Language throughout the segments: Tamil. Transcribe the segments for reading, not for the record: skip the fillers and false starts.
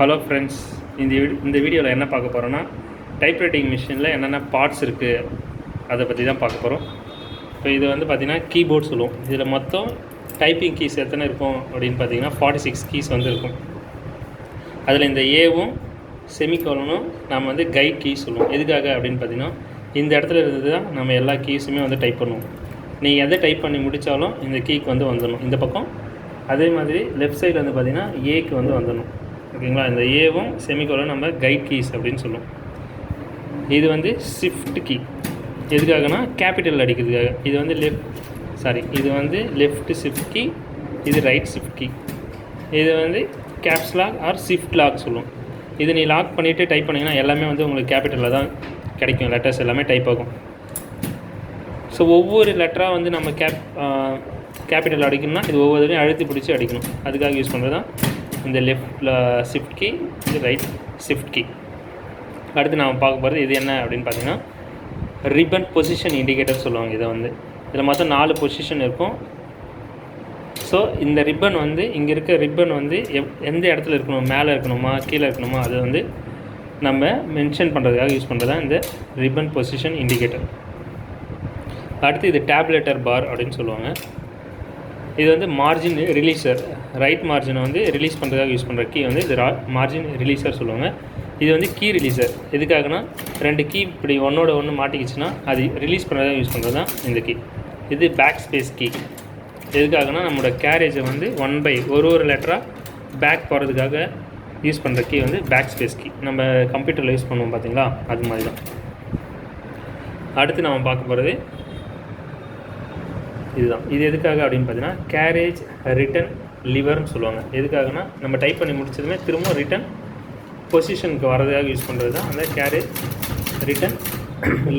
ஹலோ ஃப்ரெண்ட்ஸ், இந்த வீடியோவில் என்ன பார்க்க போகிறோன்னா, டைப்ரைட்டிங் மிஷினில் என்னென்ன பார்ட்ஸ் இருக்குது அதை பற்றி தான் பார்க்க போகிறோம். இப்போ இது வந்து பார்த்திங்கன்னா கீபோர்ட் சொல்லுவோம். இதில் மொத்தம் டைப்பிங் கீஸ் எத்தனை இருக்கும் அப்படின்னு பார்த்தீங்கன்னா 46 கீஸ் வந்து இருக்கும். அதில் இந்த ஏவும் செமிகோலனும் நம்ம வந்து கைட் கீஸ் சொல்லுவோம். எதுக்காக அப்படின்னு பார்த்தீங்கன்னா, இந்த இடத்துல இருந்து தான் நம்ம எல்லா கீஸுமே வந்து டைப் பண்ணுவோம். நீங்கள் எதை டைப் பண்ணி முடித்தாலும் இந்த கீக்கு வந்து வந்துடணும் இந்த பக்கம். அதே மாதிரி லெஃப்ட் சைடில் வந்து பார்த்திங்கன்னா ஏக்கு வந்து வந்துடணும். ஓகேங்களா? இந்த ஏவும் செமிகோலன் நம்ம கைட் கீஸ் அப்படின்னு சொல்லுவோம். இது வந்து ஷிஃப்ட் கீ. எதுக்காகனா கேபிட்டல் அடிக்கிறதுக்காக. இது வந்து இது வந்து லெஃப்ட் ஷிஃப்ட் கீ, இது ரைட் ஷிஃப்ட் கீ. இது வந்து caps lock or shift lock சொல்லுவோம். இது நீ லாக் பண்ணிவிட்டு டைப் பண்ணிங்கன்னா எல்லாமே வந்து உங்களுக்கு கேபிட்டலில் தான் கிடைக்கும். லெட்டர்ஸ் எல்லாமே டைப் ஆகும். ஸோ ஒவ்வொரு லெட்டராக வந்து நம்ம கேபிட்டல் அடிக்கணும்னா இது ஒவ்வொருத்தையும் அழுத்தி பிடிச்சி அடிக்கணும். அதுக்காக யூஸ் பண்ணுறது தான் இந்த லெஃப்ட் ஷிஃப்ட் கீ, இது ரைட் ஷிஃப்ட் கீ. அடுத்து நாம் பார்க்க போகிறது இது என்ன அப்படின்னு பார்த்தீங்கன்னா ரிப்பன் பொசிஷன் இண்டிகேட்டர் சொல்லுவாங்க. இதில் மொத்தம் 4 பொசிஷன் இருக்கும். ஸோ இந்த ரிப்பன் வந்து இங்கே இருக்க ரிப்பன் வந்து எந்த இடத்துல இருக்கணும், மேலே இருக்கணுமா கீழே இருக்கணுமா, அது வந்து நம்ம மென்ஷன் பண்ணுறதுக்காக யூஸ் பண்ணுறது தான் இந்த ரிப்பன் பொசிஷன் இண்டிகேட்டர். அடுத்து இது டேப்லெட்டர் பார் அப்படின்னு சொல்லுவாங்க. இது வந்து மார்ஜின் ரிலீசர். ரைட் மார்ஜினை வந்து ரிலீஸ் பண்ணுறதுக்காக யூஸ் பண்ணுற கீ வந்து இது மார்ஜின் ரிலீசர் சொல்லுவாங்க. இது வந்து கீ ரிலீசர். எதுக்காகனா 2 கீ இப்படி ஒன்றோட ஒன்று மாட்டிக்கிச்சுன்னா அது ரிலீஸ் பண்ணுறதுக்காக யூஸ் பண்ணுறது தான் இந்த கீ. இது பேக் ஸ்பேஸ் கீ. எதுக்காகனா நம்மளோட கேரேஜை வந்து ஒரு லெட்டராக பேக் போகிறதுக்காக யூஸ் பண்ணுற கீ வந்து பேக் ஸ்பேஸ் கீ. நம்ம கம்ப்யூட்டரில் யூஸ் பண்ணுவோம் பார்த்தீங்களா, அது மாதிரி தான். அடுத்து நம்ம பார்க்க போகிறது இதுதான். இது எதுக்காக அப்படின்னு பார்த்தீங்கன்னா கேரேஜ் ரிட்டன் லிவர்னு சொல்லுவாங்க. எதுக்காகனா நம்ம டைப் பண்ணி முடிச்சதுமே திரும்ப ரிட்டன் பொசிஷனுக்கு வரதுக்காக யூஸ் பண்ணுறது தான் அந்த கேரேஜ் ரிட்டன்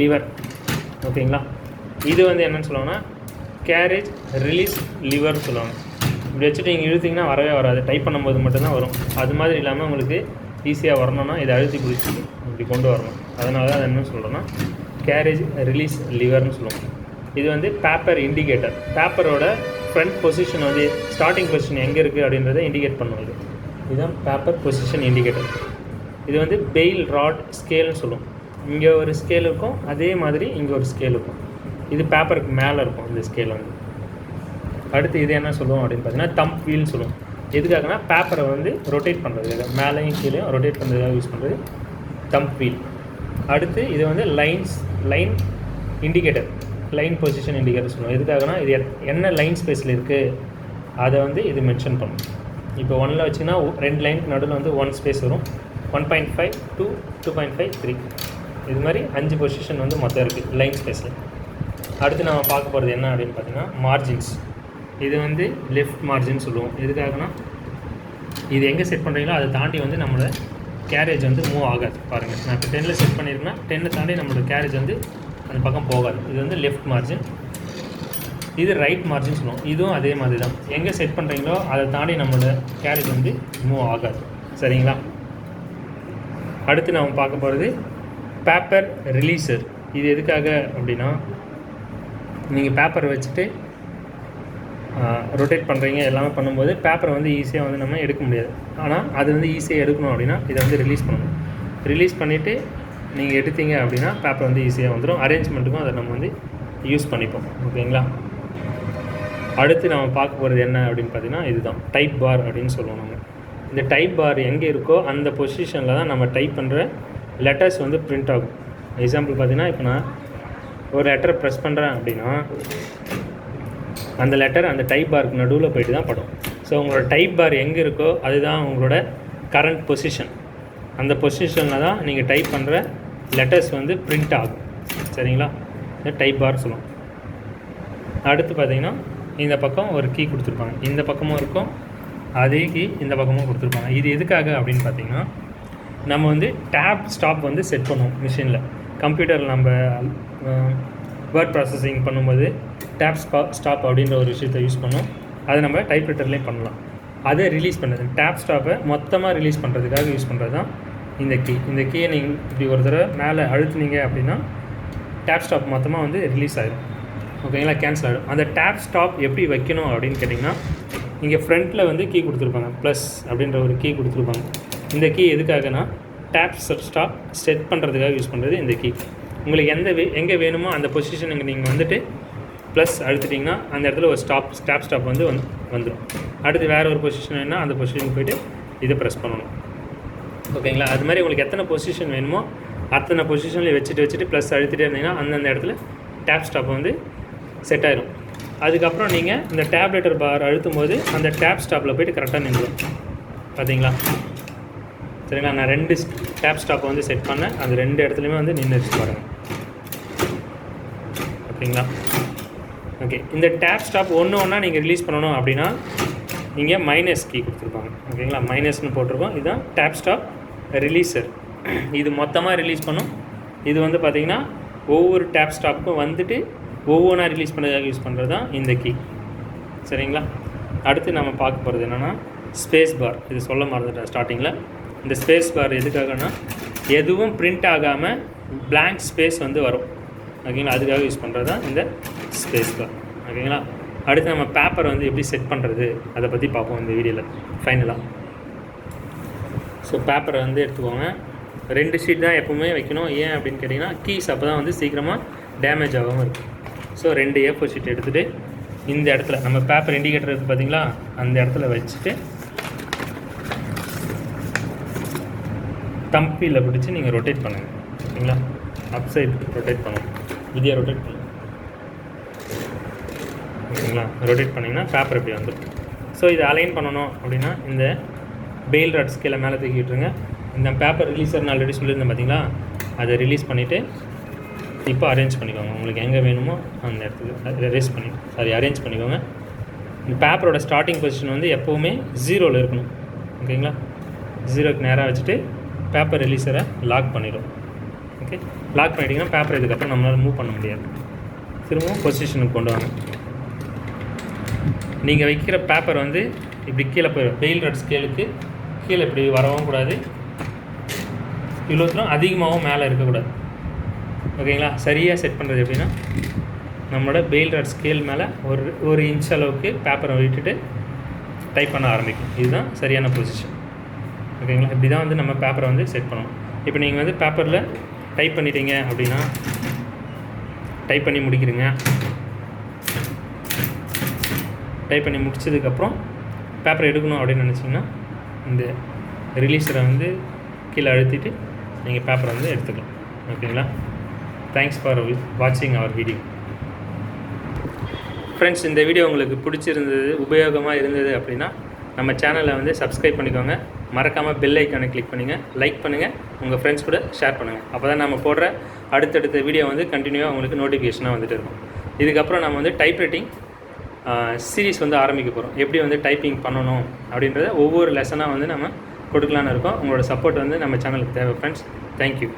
லிவர். ஓகேங்களா? இது வந்து என்னென்னு சொல்லுவாங்கன்னா கேரேஜ் ரிலீஸ் லிவர்னு சொல்லுவாங்க. இப்படி வச்சுட்டு நீங்கள் இழுத்திங்கன்னா வரவே வராது, டைப் பண்ணும்போது மட்டும்தான் வரும். அது மாதிரி இல்லாமல் உங்களுக்கு ஈஸியாக வரணும்னா இதை அழுத்தி பிடிச்சி இப்படி கொண்டு வரணும். அதனால தான் அது என்ன சொல்கிறோன்னா கேரேஜ் ரிலீஸ் லிவர்னு சொல்லுவோம். இது வந்து பேப்பர் இண்டிகேட்டர். பேப்பரோட ஃப்ரண்ட் பொசிஷன் வந்து ஸ்டார்டிங் பொசிஷன் எங்கே இருக்குது அப்படின்றத இண்டிகேட் பண்ணுவோம். இதுதான் பேப்பர் பொசிஷன் இண்டிகேட்டர். இது வந்து பெயில் ராட் ஸ்கேல்னு சொல்லுவோம். இங்கே ஒரு ஸ்கேல் இருக்கும், அதே மாதிரி இங்கே ஒரு ஸ்கேல் இருக்கும். இது பேப்பருக்கு மேலே இருக்கும் இந்த ஸ்கேல் வந்து. அடுத்து இது என்ன சொல்லுவோம் அப்படின்னு பார்த்தீங்கன்னா தம்ப் வீல்னு சொல்லுவோம். எதுக்காகனா பேப்பரை வந்து ரொட்டேட் பண்ணுறது, மேலேயும் கீழேயும் ரொட்டேட் பண்ணுறதுக்காக யூஸ் பண்ணுறது தம்ப் வீல். அடுத்து இது வந்து line indicator, line position indicator சொல்லுவோம். எதுக்காகனா இது என்ன லைன் ஸ்பேஸில் இருக்குது அதை வந்து இது மென்ஷன் பண்ணும். இப்போ 1ல் வச்சிங்கன்னா 2 லைனுக்கு நடுவில் வந்து 1 ஸ்பேஸ் வரும். 1.5 2 2.5 3 இது மாதிரி 5 பொசிஷன் வந்து மொத்தம் இருக்குது லைன் ஸ்பேஸில். அடுத்து நம்ம பார்க்க போகிறது என்ன அப்படின்னு பார்த்தீங்கன்னா மார்ஜின்ஸ். இது வந்து லெஃப்ட் மார்ஜின் சொல்லுவோம். எதுக்காகனா இது எங்கே செட் பண்ணுறீங்களோ அதை தாண்டி வந்து நம்மளோட கேரேஜ் வந்து மூவ் ஆகாது. பாருங்கள், நான் இப்போ 10ல் செட் பண்ணியிருக்கேன்னா 10 தாண்டி நம்மளோட கேரேஜ் வந்து அந்த பக்கம் போகாது. இது வந்து லெஃப்ட் மார்ஜின். இது ரைட் மார்ஜின் சொல்லுவோம். இதுவும் அதே மாதிரி தான். எங்கே செட் பண்ணுறீங்களோ அதை தாண்டி நம்மளோட கேரேஜ் வந்து மூவ் ஆகாது. சரிங்களா? அடுத்து நம்ம பார்க்க போகிறது பேப்பர் ரிலீசர். இது எதுக்காக அப்படின்னா நீங்கள் பேப்பரை வச்சுட்டு ரொட்டேட் பண்ணுறீங்க எல்லாமே பண்ணும்போது பேப்பரை வந்து ஈஸியாக வந்து நம்ம எடுக்க முடியாது. ஆனால் அது வந்து ஈஸியாக எடுக்கணும் அப்படின்னா இதை வந்து ரிலீஸ் பண்ணணும். ரிலீஸ் பண்ணிவிட்டு நீங்கள் எடுத்தீங்க அப்படின்னா பேப்பர் வந்து ஈஸியாக வந்துடும். அரேஞ்ச்மெண்ட்டுக்கும் அதை நம்ம வந்து யூஸ் பண்ணிப்போம். ஓகேங்களா? அடுத்து நம்ம பார்க்க போகிறது என்ன அப்படின்னு பார்த்தீங்கன்னா இதுதான் டைப் பார் அப்படின்னு சொல்லுவோம். நம்ம இந்த டைப் பார் எங்கே இருக்கோ அந்த பொசிஷனில் தான் நம்ம டைப் பண்ணுற லெட்டர்ஸ் வந்து பிரிண்ட் ஆகும். எக்ஸாம்பிள் பார்த்தீங்கன்னா இப்போ நான் ஒரு லெட்டரை ப்ரெஸ் பண்ணுறேன் அப்படின்னா அந்த லெட்டர் அந்த டைப் பாருக்கு நடுவில் போய்ட்டு தான் படும். ஸோ உங்களோட டைப் பார் எங்கே இருக்கோ அதுதான் உங்களோட கரண்ட் பொசிஷன். அந்த பொசிஷனில் தான் நீங்கள் டைப் பண்ணுற லெட்டர்ஸ் வந்து பிரிண்ட் ஆகும். சரிங்களா? இந்த டைப் பார் சொல்லுவோம். அடுத்து பார்த்திங்கன்னா இந்த பக்கம் ஒரு கீ கொடுத்துருப்பாங்க. இந்த பக்கமும் இருக்கும், அதே கீ இந்த பக்கமும் கொடுத்துருப்பாங்க. இது எதுக்காக அப்படின்னு பார்த்திங்கன்னா நம்ம வந்து டேப் ஸ்டாப் வந்து செட் பண்ணுவோம் மிஷினில். கம்ப்யூட்டரில் நம்ம வேர்ட் ப்ராசஸிங் பண்ணும்போது டேப் ஸ்டாப் அப்படின்ற ஒரு விஷயத்தை யூஸ் பண்ணோம். அதை நம்ம டைப்ரைட்டர்லேயும் பண்ணலாம். அதை ரிலீஸ் பண்ணுறது டேப் ஸ்டாப்பை மொத்தமாக ரிலீஸ் பண்ணுறதுக்காக யூஸ் பண்ணுறது தான் இந்த கீ. இந்த கீயை நீங்கள் இப்படி ஒரு தடவை மேலே அழுத்துனீங்க அப்படின்னா டேப் ஸ்டாப் மொத்தமாக வந்து ரிலீஸ் ஆகிடும். ஓகேங்களா? கேன்சல் ஆகிடும். அந்த டேப் ஸ்டாப் எப்படி வைக்கணும் அப்படின்னு கேட்டிங்கன்னா இங்கே ஃப்ரண்ட்டில் வந்து கீ கொடுத்துருப்பாங்க, ப்ளஸ் அப்படின்ற ஒரு கீ கொடுத்துருப்பாங்க. இந்த கீ எதுக்காகனா டேப் ஸ்டாப் செட் பண்ணுறதுக்காக யூஸ் பண்ணுறது இந்த கீ. உங்களுக்கு எங்கே வேணுமோ அந்த பொசிஷனுக்கு நீங்கள் வந்துட்டு ப்ளஸ் அழுத்திட்டிங்கன்னா அந்த இடத்துல ஒரு டேப் ஸ்டாப் வந்துடும். அடுத்து வேறு ஒரு பொசிஷன் வேணுன்னா அந்த பொசிஷனுக்கு போய்ட்டு இதை ப்ரெஸ் பண்ணணும். ஓகேங்களா? அது மாதிரி உங்களுக்கு எத்தனை பொசிஷன் வேணுமோ அத்தனை பொசிஷனில் வச்சுட்டு ப்ளஸ் அழுத்திட்டே இருந்தீங்கன்னா அந்தந்த இடத்துல டேப் ஸ்டாப் செட் ஆயிடும். அதுக்கப்புறம் நீங்கள் இந்த டேப்லெட்டர் பார் அழுத்தும் போது அந்த டேப் ஸ்டாப்பில் போய்ட்டு கரெக்டாக நின்றுடும். பார்த்தீங்களா? சரிங்களா? நான் 2 டேப் ஸ்டாப்பை செட் பண்ணேன். அந்த 2 இடத்துலையுமே நின்றுச்சு பாருங்கள். ஓகேங்களா? ஓகே, இந்த டேப் ஸ்டாப் ஒன்றா நீங்கள் ரிலீஸ் பண்ணணும் அப்படின்னா இங்கே மைனஸ் கீ கொடுத்துருப்பாங்க. ஓகேங்களா? மைனஸ்னு போட்டிருக்கோம். இதுதான் டேப் ஸ்டாப் ரிலீஸர். இது மொத்தமாக ரிலீஸ் பண்ணும். இது பார்த்திங்கன்னா ஒவ்வொரு டேப் ஸ்டாப்புக்கும் ஒவ்வொன்றா ரிலீஸ் பண்ணுறதுக்காக யூஸ் பண்ணுறது தான் இந்த கீ. சரிங்களா? அடுத்து நம்ம பார்க்க போகிறது என்னென்னா ஸ்பேஸ் பார். இது சொல்ல மறந்துட்டேன் ஸ்டார்டிங்கில். இந்த ஸ்பேஸ் பார் எதுக்காகனா எதுவும் பிரிண்ட் ஆகாமல் பிளாங்க் ஸ்பேஸ் வரும். ஓகேங்களா? அதுக்காக யூஸ் பண்ணுறது தான் இந்த ஸ்பேஸ் பார். ஓகேங்களா? அடுத்து நம்ம பேப்பர் எப்படி செட் பண்ணுறது அதை பற்றி பார்ப்போம் இந்த வீடியோவில் ஃபைனலாக. ஸோ பேப்பரை எடுத்துக்கோங்க. 2 ஷீட் தான் எப்போவுமே வைக்கணும். ஏன் அப்படின்னு கேட்டிங்கன்னா கீஸ் அப்போ தான் சீக்கிரமாக டேமேஜ் ஆகாமல் இருக்கும். ஸோ 2 A4 ஷீட் எடுத்துகிட்டு இந்த இடத்துல நம்ம பேப்பர் இண்டிகேட்டர் இருக்குது பார்த்தீங்களா, அந்த இடத்துல வச்சுட்டு தம்பியில் பிடிச்சி நீங்கள் ரொட்டேட் பண்ணுங்கள். ஓகேங்களா? அப் சைடு ரொட்டேட் பண்ணணும். இதையே ரொட்டேட் பண்ணுங்கள். ஓகேங்களா? ரொட்டேட் பண்ணிங்கன்னா பேப்பர் இப்படி வந்துடும். ஸோ இதை அலைன் பண்ணணும் அப்படின்னா இந்த பெயில் ராட் ஸ்கேலை மேலே தூக்கி விட்டுருங்க. இந்த பேப்பர் ரிலீஸர் நான் ஆல்ரெடி சொல்லியிருந்தேன் பார்த்தீங்களா, அதை ரிலீஸ் பண்ணிவிட்டு இப்போ அரேஞ்ச் பண்ணிக்கோங்க. உங்களுக்கு எங்கே வேணுமோ அந்த இடத்துக்கு அரேஞ்ச் பண்ணிக்கோங்க. இந்த பேப்பரோட ஸ்டார்டிங் பொசிஷன் எப்போவுமே 0ல் இருக்கணும். ஓகேங்களா? 0க்கு நேராக வச்சுட்டு பேப்பர் ரிலீஸரை லாக் பண்ணிடும். ஓகே, லாக் பண்ணிட்டீங்கன்னா பேப்பர் இதுக்கப்புறம் நம்மளால் மூவ் பண்ண முடியாது. திரும்பவும் பொசிஷனுக்கு கொண்டு வாங்க. நீங்கள் வைக்கிற பேப்பர் இப்படி கீழே போயிடும். பெயில் ராட் ஸ்கேலுக்கு கீழே இப்படி வரவும் கூடாது, இவ்வளோ அதிகமாகவும் மேலே இருக்கக்கூடாது. ஓகேங்களா? சரியாக செட் பண்ணுறது எப்படின்னா நம்மளோட பெயில் ராட் ஸ்கேல் மேலே ஒரு இன்ச் அளவுக்கு பேப்பரை விட்டுட்டு டைப் பண்ண ஆரம்பிக்கும். இதுதான் சரியான பொசிஷன். ஓகேங்களா? இப்படி தான் நம்ம பேப்பரை செட் பண்ணணும். இப்போ நீங்கள் பேப்பரில் டைப் பண்ணிட்டீங்க அப்படின்னா டைப் பண்ணி முடிக்கிறீங்க. டைப் பண்ணி முடிச்சதுக்கப்புறம் பேப்பரை எடுக்கணும் அப்படின்னு நினச்சிங்கன்னா இந்த ரிலீஸரை கீழே அழுத்திட்டு நீங்கள் பேப்பரை எடுத்துக்கலாம். ஓகேங்களா? தேங்க்ஸ் ஃபார் வாட்சிங் அவர் வீடியோ. ஃப்ரெண்ட்ஸ், இந்த வீடியோ உங்களுக்கு பிடிச்சிருந்தது, உபயோகமாக இருந்தது அப்படின்னா நம்ம சேனலை சப்ஸ்கிரைப் பண்ணிக்கோங்க. மறக்காமல் பெல் ஐக்கானை கிளிக் பண்ணுங்கள், லைக் பண்ணுங்கள், உங்கள் ஃப்ரெண்ட்ஸ் கூட ஷேர் பண்ணுங்கள். அப்போ தான் நம்ம போடுற அடுத்தடுத்த வீடியோ கண்டினியூவாக உங்களுக்கு நோட்டிஃபிகேஷனாக வந்துட்டு இருக்கும். இதுக்கப்புறம் நம்ம டைப்ரைட்டிங் சீரீஸ் ஆரம்பிக்க போகிறோம். எப்படி டைப்பிங் பண்ணணும் அப்படின்றத ஒவ்வொரு லெசனாக நம்ம கொடுக்கலான்னு இருக்கோம். உங்களோட சப்போர்ட் நம்ம சேனலுக்கு தேவை ஃப்ரெண்ட்ஸ். தேங்க்யூ.